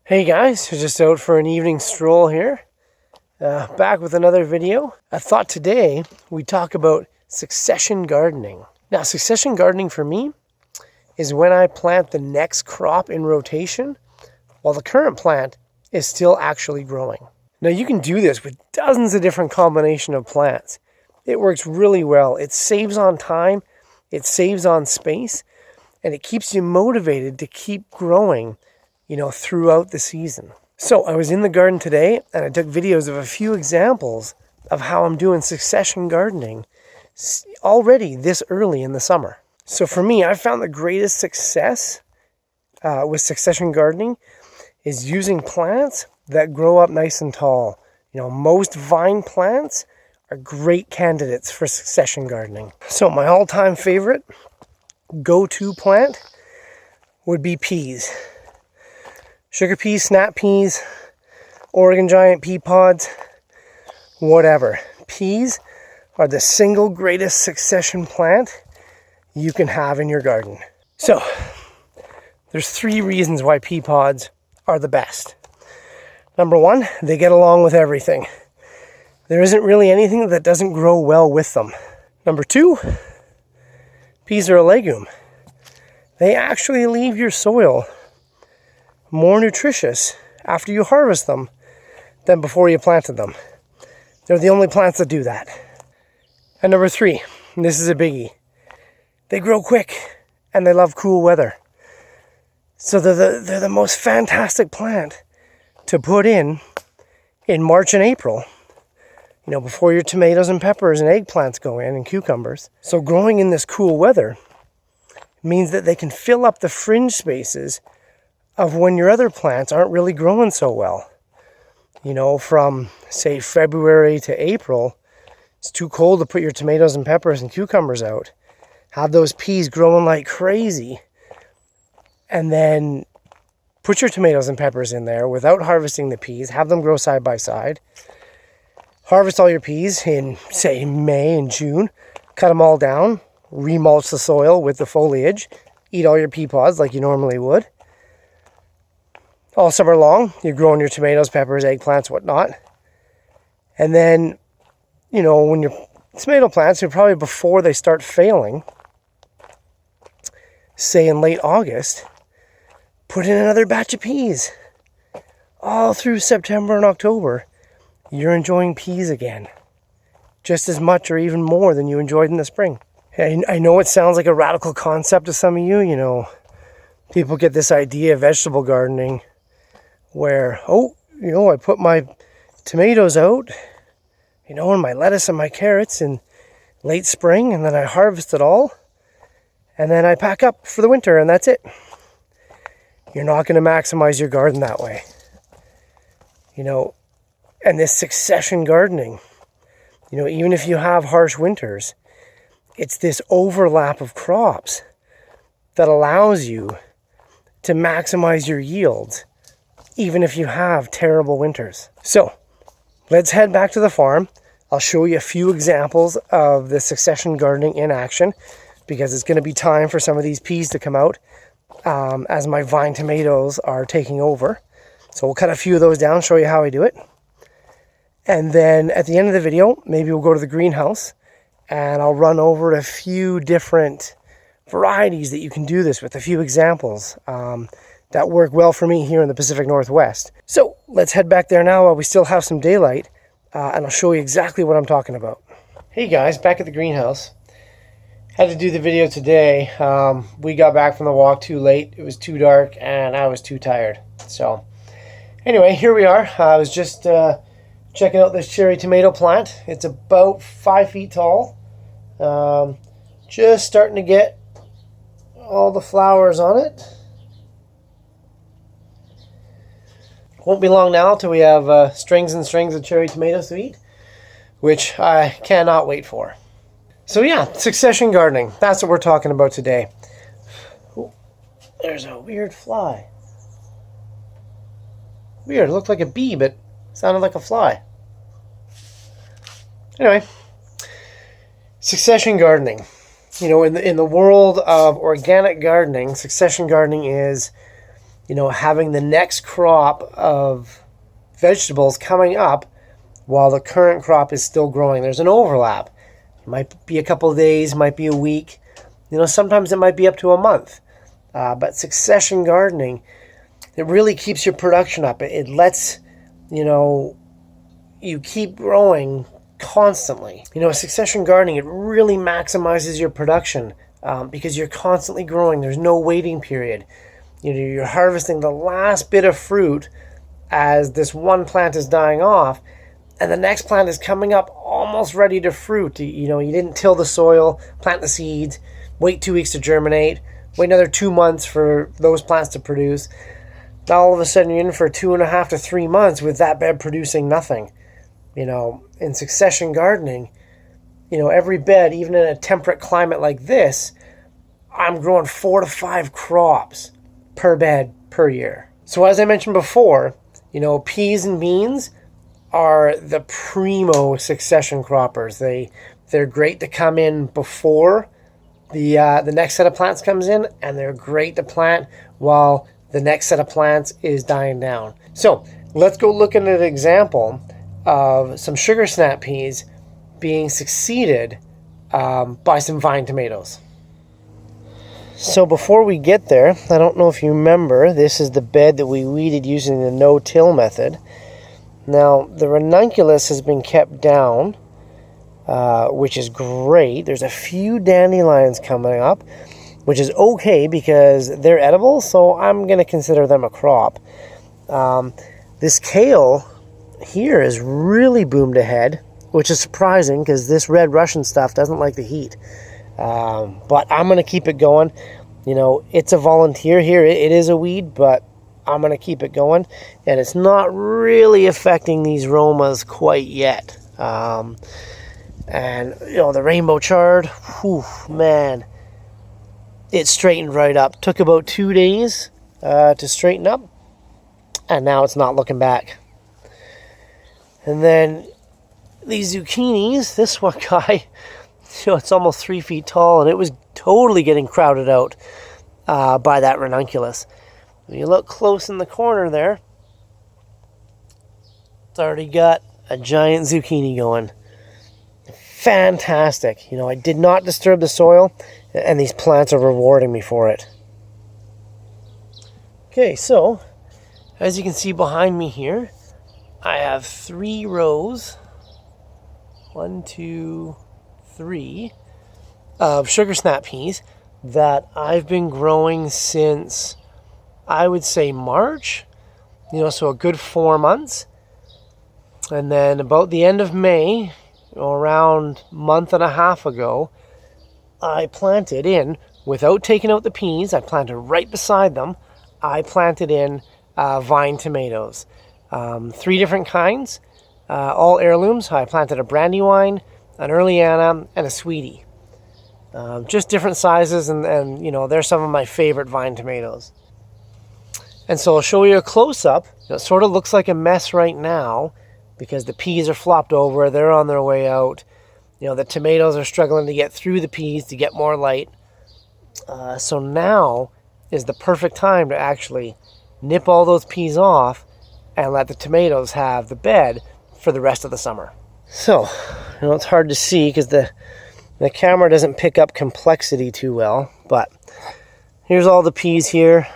Hey guys, just out for an evening stroll here. Back with another video. I thought today we'd talk about succession gardening. Now, succession gardening for me is when I plant the next crop in rotation while the current plant is still actually growing. Now, you can do this with dozens of different combinations of plants. It works really well. It saves on time, it saves on space, and it keeps you motivated to keep growing throughout the season. So I was in the garden today and I took videos of a few examples of how I'm doing succession gardening already this early in the summer. So for me, I found the greatest success with succession gardening is using plants that grow up nice and tall. Most vine plants are great candidates for succession gardening. So my all-time favorite go-to plant would be peas. Sugar peas, snap peas, Oregon giant pea pods, whatever. Peas are the single greatest succession plant you can have in your garden. So, there's 3 reasons why pea pods are the best. Number 1, they get along with everything. There isn't really anything that doesn't grow well with them. Number 2, peas are a legume. They actually leave your soil more nutritious after you harvest them than before you planted them. They're the only plants that do that. And number 3, and this is a biggie, they grow quick and they love cool weather. So they're the most fantastic plant to put in March and April, before your tomatoes and peppers and eggplants go in and cucumbers. So growing in this cool weather means that they can fill up the fringe spaces of when your other plants aren't really growing so well. From say February to April, it's too cold to put your tomatoes and peppers and cucumbers out. Have those peas growing like crazy. And then put your tomatoes and peppers in there without harvesting the peas. Have them grow side by side. Harvest all your peas in, say, May and June. Cut them all down. Remulch the soil with the foliage. Eat all your pea pods like you normally would. All summer long, you're growing your tomatoes, peppers, eggplants, whatnot. And then, when your tomato plants are probably before they start failing, say in late August, put in another batch of peas. All through September and October, you're enjoying peas again. Just as much or even more than you enjoyed in the spring. I know it sounds like a radical concept to some of you. People get this idea of vegetable gardening where, I put my tomatoes out, and my lettuce and my carrots in late spring, and then I harvest it all, and then I pack up for the winter, and that's it. You're not going to maximize your garden that way. And this succession gardening, even if you have harsh winters, it's this overlap of crops that allows you to maximize your yields, even if you have terrible winters. So, let's head back to the farm. I'll show you a few examples of the succession gardening in action, because it's going to be time for some of these peas to come out as my vine tomatoes are taking over. So we'll cut a few of those down, show you how I do it. And then at the end of the video, maybe we'll go to the greenhouse and I'll run over a few different varieties that you can do this with, a few examples that work well for me here in the Pacific Northwest. So let's head back there now while we still have some daylight, and I'll show you exactly what I'm talking about. Hey guys, back at the greenhouse. Had to do the video today. We got back from the walk too late. It was too dark and I was too tired. So anyway, here we are. I was just checking out this cherry tomato plant. It's about 5 feet tall. Just starting to get all the flowers on it. Won't be long now till we have strings and strings of cherry tomatoes to eat, which I cannot wait for. So yeah, succession gardening. That's what we're talking about today. Ooh, there's a weird fly. Weird, it looked like a bee, but sounded like a fly. Anyway, succession gardening. In the world of organic gardening, succession gardening is having the next crop of vegetables coming up while the current crop is still growing. There's an overlap. It might be a couple of days, might be a week. Sometimes it might be up to a month. But succession gardening, it really keeps your production up. It lets, you keep growing constantly. Succession gardening, it really maximizes your production because you're constantly growing. There's no waiting period. You're harvesting the last bit of fruit as this one plant is dying off, and the next plant is coming up almost ready to fruit. You didn't till the soil, plant the seeds, wait 2 weeks to germinate, wait another 2 months for those plants to produce. Now all of a sudden you're in for 2.5 to 3 months with that bed producing nothing. In succession gardening, every bed, even in a temperate climate like this, I'm growing 4 to 5 crops per bed per year. So as I mentioned before, peas and beans are the primo succession croppers. They're great to come in before the next set of plants comes in, and they're great to plant while the next set of plants is dying down. So let's go look at an example of some sugar snap peas being succeeded by some vine tomatoes. So before we get there, I don't know if you remember, this is the bed that we weeded using the no-till method. Now, the ranunculus has been kept down, which is great. There's a few dandelions coming up, which is okay because they're edible, so I'm going to consider them a crop. This kale here is really boomed ahead, which is surprising because this red Russian stuff doesn't like the heat. But I'm going to keep it going. It's a volunteer here. It is a weed, but I'm going to keep it going. And it's not really affecting these Romas quite yet. And, the rainbow chard, whew, man, it straightened right up. Took about 2 days to straighten up. And now it's not looking back. And then these zucchinis, this one guy, it's almost 3 feet tall, and it was totally getting crowded out by that ranunculus. When you look close in the corner there, it's already got a giant zucchini going. Fantastic. I did not disturb the soil, and these plants are rewarding me for it. Okay, so as you can see behind me here, I have 3 rows. 1, 2, 3 of sugar snap peas that I've been growing since, I would say, March, so a good 4 months. And then about the end of May, around a month and a half ago, I planted in, without taking out the peas, I planted right beside them, I planted in vine tomatoes. 3 different kinds, all heirlooms. I planted a Brandywine, an Early Anna, and a Sweetie. Just different sizes, and they're some of my favorite vine tomatoes. And so I'll show you a close-up. It sort of looks like a mess right now because the peas are flopped over. They're on their way out. The tomatoes are struggling to get through the peas to get more light. So now is the perfect time to actually nip all those peas off and let the tomatoes have the bed for the rest of the summer. So, it's hard to see because the camera doesn't pick up complexity too well, but here's all the peas here.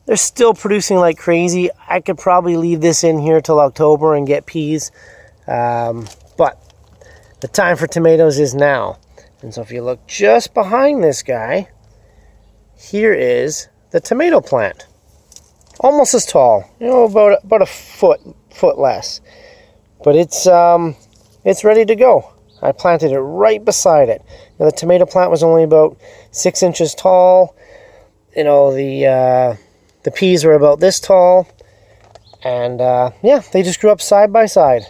They're still producing like crazy. I could probably leave this in here till October and get peas, but the time for tomatoes is now. And so if you look just behind this guy, here is the tomato plant. Almost as tall, about a foot less. But it's ready to go. I planted it right beside it. Now, the tomato plant was only about 6 inches tall. The peas were about this tall. And they just grew up side by side.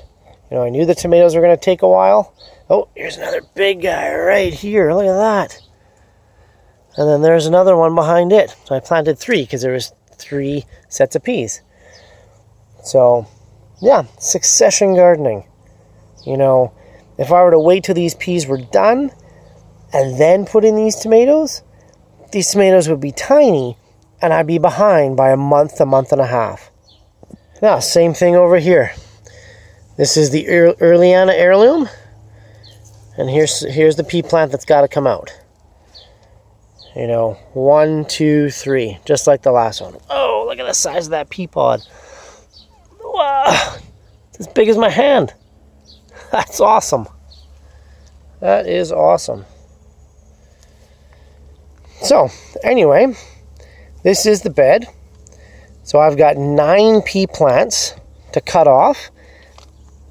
I knew the tomatoes were going to take a while. Oh, here's another big guy right here. Look at that. And then there's another one behind it. So I planted 3 because there was 3 sets of peas. So, succession gardening. If I were to wait till these peas were done and then put in these tomatoes would be tiny and I'd be behind by a month and a half. Now, same thing over here. This is the Earliana heirloom, and here's the pea plant that's got to come out. You know, 1, 2, 3, just like the last one. Oh, look at the size of that pea pod. Wow, it's as big as my hand. That's awesome. That is awesome. So, anyway, this is the bed. So I've got 9 pea plants to cut off,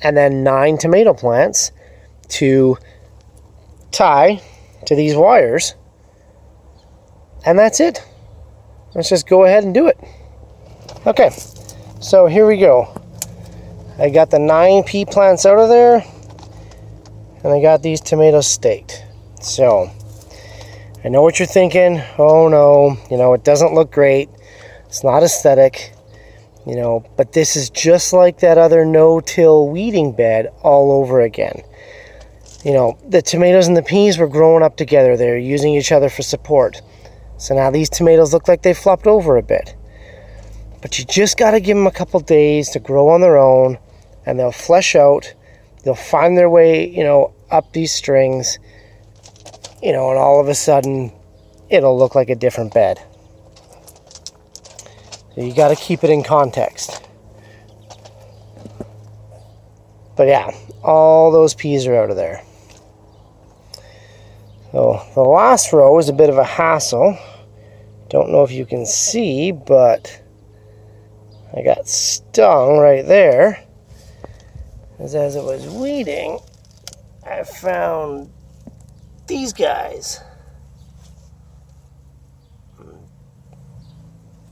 and then 9 tomato plants to tie to these wires. And that's it. Let's just go ahead and do it. Okay, so here we go. I got the 9 pea plants out of there, and I got these tomatoes staked. So, I know what you're thinking. Oh no, you know, it doesn't look great. It's not aesthetic, you know, but this is just like that other no-till weeding bed all over again. You know, the tomatoes and the peas were growing up together. They were using each other for support. So now these tomatoes look like they flopped over a bit. But you just got to give them a couple days to grow on their own, and they'll flesh out. They'll find their way, you know, up these strings, you know, and all of a sudden it'll look like a different bed. So you got to keep it in context. But yeah, all those peas are out of there. So the last row is a bit of a hassle. Don't know if you can see, but I got stung right there. As it was weeding, I found these guys. A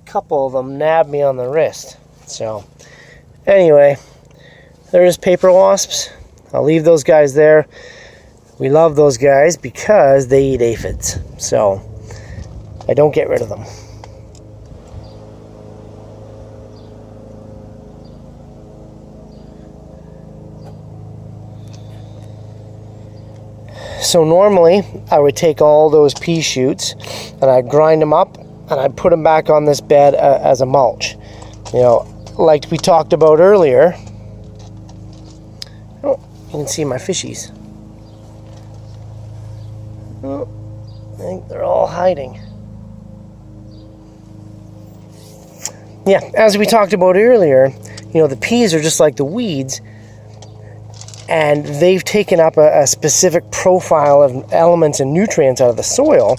couple of them nabbed me on the wrist. So anyway, there's paper wasps. I'll leave those guys there. We love those guys because they eat aphids. So I don't get rid of them. So normally I would take all those pea shoots and I'd grind them up and I'd put them back on this bed as a mulch. You know, like we talked about earlier. Oh, you can see my fishies. Oh, I think they're all hiding. Yeah, as we talked about earlier, you know, the peas are just like the weeds, and they've taken up a specific profile of elements and nutrients out of the soil.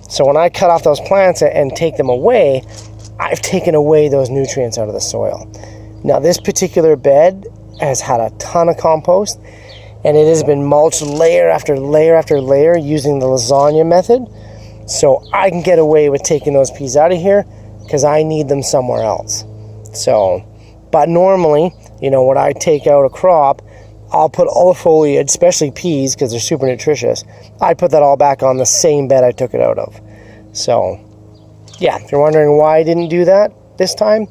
So when I cut off those plants and take them away, I've taken away those nutrients out of the soil. Now this particular bed has had a ton of compost, and it has been mulched layer after layer after layer using the lasagna method. So I can get away with taking those peas out of here because I need them somewhere else. So, but normally, you know, when I take out a crop, I'll put all the foliage, especially peas, because they're super nutritious. I put that all back on the same bed I took it out of. So, yeah, if you're wondering why I didn't do that this time,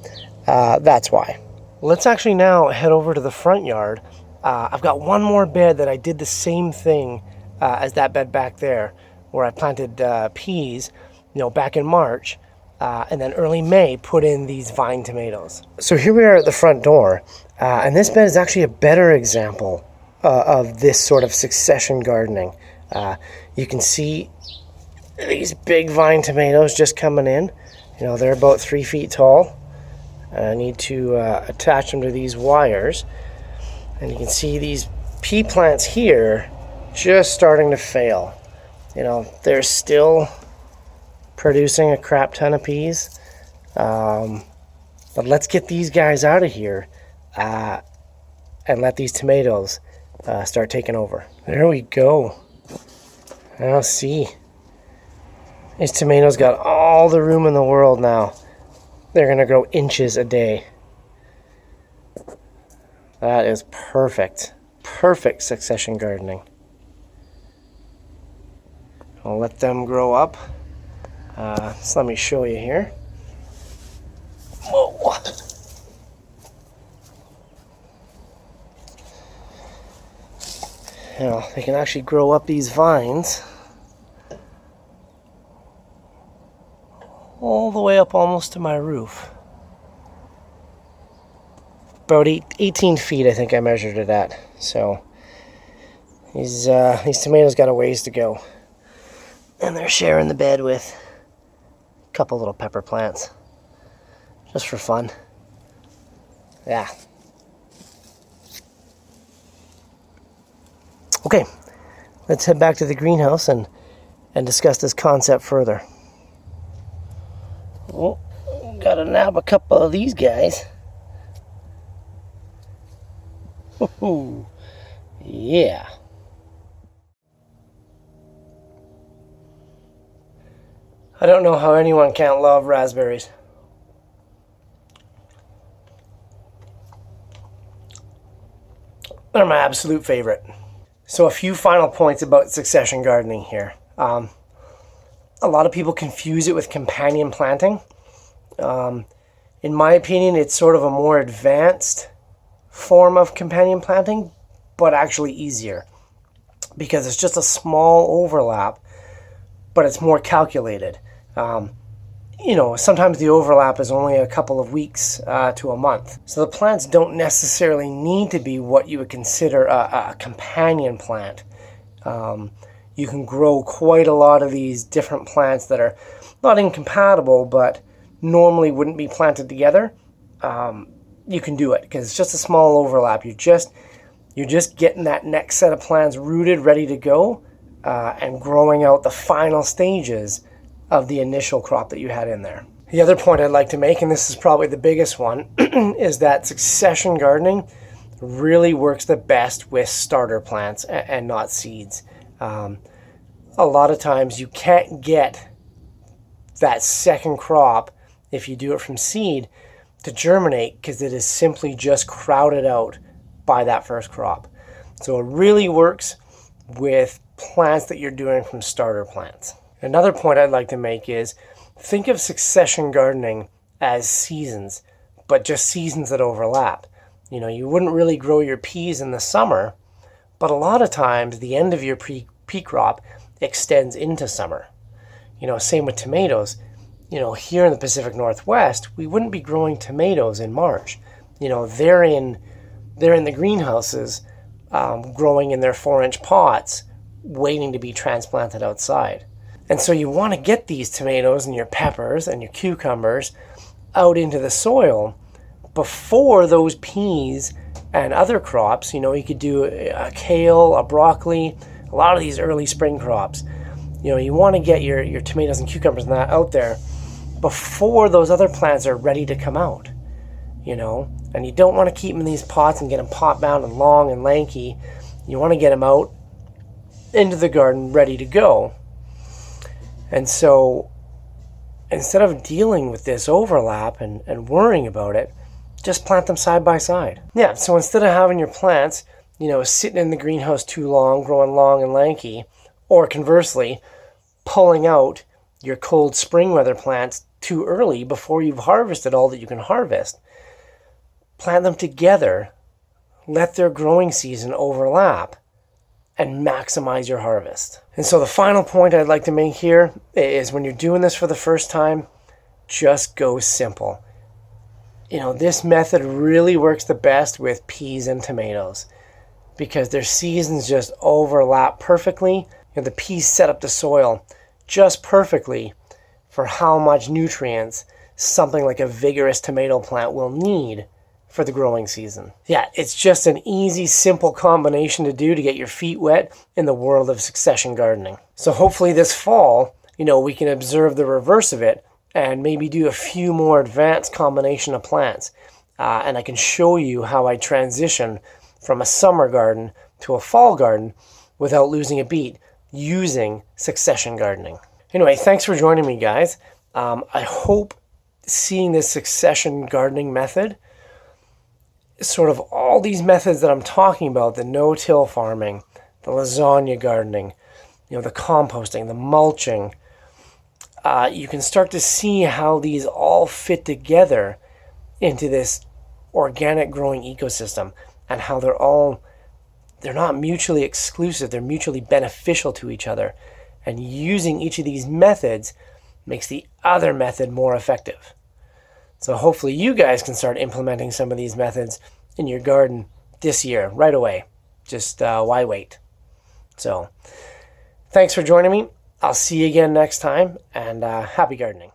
that's why. Let's actually now head over to the front yard. I've got one more bed that I did the same thing as that bed back there, where I planted peas, you know, back in March, and then early May put in these vine tomatoes. So here we are at the front door. And this bed is actually a better example of this sort of succession gardening. You can see these big vine tomatoes just coming in. You know, they're about 3 feet tall. I need to attach them to these wires. And you can see these pea plants here just starting to fail. You know, they're still producing a crap ton of peas. But let's get these guys out of here. And let these tomatoes start taking over. There we go. Now see, these tomatoes got all the room in the world now. They're gonna grow inches a day. That is perfect. Perfect succession gardening. I'll let them grow up. So let me show you here. Whoa. You know, they can actually grow up these vines all the way up up almost to my roof. About 18 feet, I think I measured it at. So these tomatoes got a ways to go. And they're sharing the bed with a couple little pepper plants. Just for fun. Yeah. Okay, let's head back to the greenhouse and discuss this concept further. Oh, gotta nab a couple of these guys. Ooh, yeah. I don't know how anyone can't love raspberries. They're my absolute favorite. So a few final points about succession gardening here. A lot of people confuse it with companion planting. In my opinion, it's sort of a more advanced form of companion planting, but actually easier because it's just a small overlap, but it's more calculated. Sometimes the overlap is only a couple of weeks to a month. So the plants don't necessarily need to be what you would consider a companion plant. You can grow quite a lot of these different plants that are not incompatible, but normally wouldn't be planted together. You can do it because it's just a small overlap. You're just getting that next set of plants rooted, ready to go, and growing out the final stages of the initial crop that you had in there. The other point I'd like to make, and this is probably the biggest one, is that succession gardening really works the best with starter plants and not seeds. A lot of times you can't get that second crop, if you do it from seed, to germinate because it is simply just crowded out by that first crop. So it really works with plants that you're doing from starter plants. Another point I'd like to make is think of succession gardening as seasons, but just seasons that overlap. You wouldn't really grow your peas in the summer, but a lot of times the end of your pea crop extends into summer. Same with tomatoes. Here in the Pacific Northwest, we wouldn't be growing tomatoes in March. They're in the greenhouses, growing in their 4-inch pots, waiting to be transplanted outside. And so you want to get these tomatoes and your peppers and your cucumbers out into the soil before those peas and other crops. You could do a kale, a broccoli, a lot of these early spring crops. You want to get your tomatoes and cucumbers and that out there before those other plants are ready to come out. And you don't want to keep them in these pots and get them pot bound and long and lanky. You want to get them out into the garden ready to go. And so instead of dealing with this overlap and worrying about it, just plant them side by side. Yeah, so instead of having your plants, sitting in the greenhouse too long, growing long and lanky, or conversely, pulling out your cold spring weather plants too early before you've harvested all that you can harvest, plant them together, let their growing season overlap, and maximize your harvest. And so the final point I'd like to make here is when you're doing this for the first time, just go simple. This method really works the best with peas and tomatoes because their seasons just overlap perfectly. The peas set up the soil just perfectly for how much nutrients something like a vigorous tomato plant will need for the growing season. Yeah, it's just an easy, simple combination to do to get your feet wet in the world of succession gardening. So hopefully this fall, we can observe the reverse of it and maybe do a few more advanced combination of plants. And I can show you how I transition from a summer garden to a fall garden without losing a beat using succession gardening. Anyway, thanks for joining me, guys. I hope seeing this succession gardening method, sort of all these methods that I'm talking about, the no-till farming, the lasagna gardening, the composting, the mulching, you can start to see how these all fit together into this organic growing ecosystem and how they're not mutually exclusive, they're mutually beneficial to each other. And using each of these methods makes the other method more effective. So hopefully you guys can start implementing some of these methods in your garden this year, right away. Just why wait? So thanks for joining me. I'll see you again next time, and happy gardening.